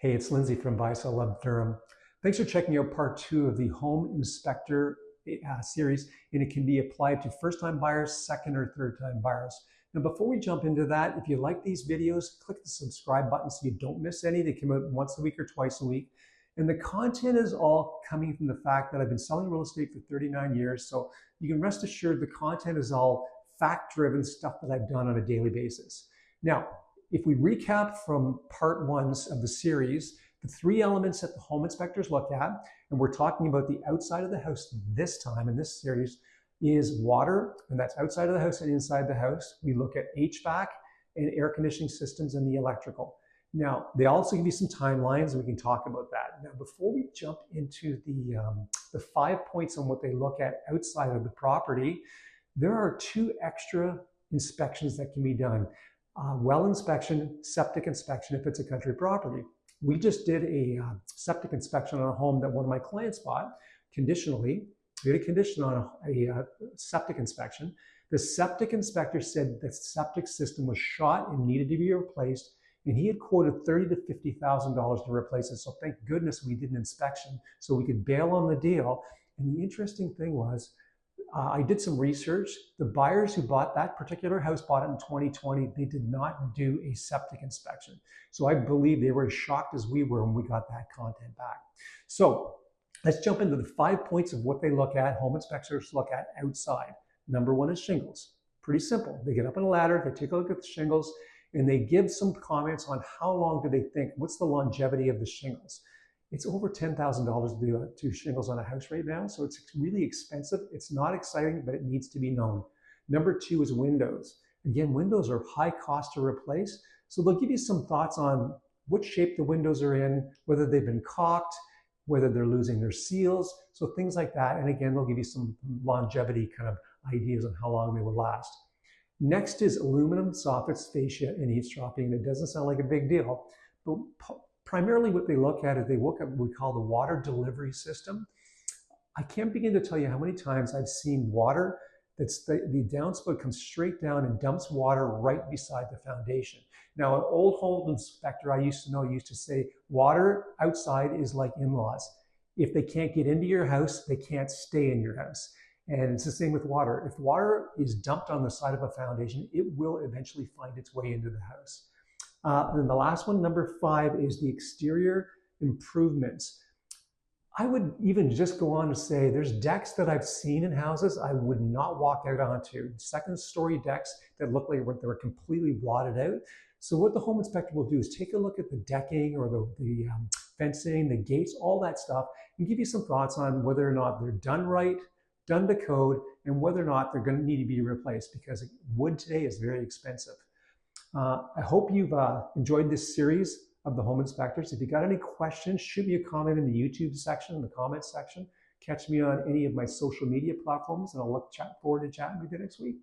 Hey, it's Lindsay from Buy, Sell, Love, Durham. Thanks for checking out part 2 of the Home Inspector series, and it can be applied to first-time buyers, second or third-time buyers. Now, before we jump into that, if you like these videos, click the subscribe button so you don't miss any. They come out once a week or twice a week. And the content is all coming from the fact that I've been selling real estate for 39 years, so you can rest assured the content is all fact-driven stuff that I've done on a daily basis. Now, if we recap from part 1 of the series, the 3 elements that the home inspectors look at, and we're talking about the outside of the house this time in this series, is water, and that's outside of the house and inside the house. We look at HVAC and air conditioning systems and the electrical. Now, they also give you some timelines, and we can talk about that. Now, before we jump into the 5 points on what they look at outside of the property, there are 2 extra inspections that can be done. Well inspection, septic inspection if it's a country property. We just did a septic inspection on a home that one of my clients bought conditionally. We had a condition on a septic inspection. The septic inspector said the septic system was shot and needed to be replaced, and he had quoted $30,000 to $50,000 to replace it. So thank goodness we did an inspection so we could bail on the deal. And the interesting thing was, I did some research. The buyers who bought that particular house bought it in 2020. They did not do a septic inspection. So I believe they were as shocked as we were when we got that content back. So let's jump into the 5 points of what they look at, home inspectors look at outside. Number 1 is shingles. Pretty simple. They get up on a ladder, they take a look at the shingles, and they give some comments on how long do they think, what's the longevity of the shingles. It's over $10,000 to do shingles on a house right now, so it's really expensive. It's not exciting, but it needs to be known. Number 2 is windows. Again, windows are high cost to replace, so they'll give you some thoughts on what shape the windows are in, whether they've been caulked, whether they're losing their seals, so things like that. And again, they'll give you some longevity kind of ideas on how long they will last. Next is aluminum, soffits, fascia, and eavesdropping. It doesn't sound like a big deal, but primarily what they look at is they look at what we call the water delivery system. I can't begin to tell you how many times I've seen water that's the downspout comes straight down and dumps water right beside the foundation. Now, an old home inspector I used to know used to say, water outside is like in-laws. If they can't get into your house, they can't stay in your house. And it's the same with water. If water is dumped on the side of a foundation, it will eventually find its way into the house. And the last one, number 5, is the exterior improvements. I would even just go on to say there's decks that I've seen in houses I would not walk out onto. Second-story decks that look like they were completely rotted out. So what the home inspector will do is take a look at the decking or the fencing, the gates, all that stuff, and give you some thoughts on whether or not they're done right, done to code, and whether or not they're going to need to be replaced, because wood today is very expensive. I hope you've enjoyed this series of the home inspectors. If you got any questions, shoot me a comment in the YouTube section, in the comments section. Catch me on any of my social media platforms, and I'll look forward to chatting with you next week.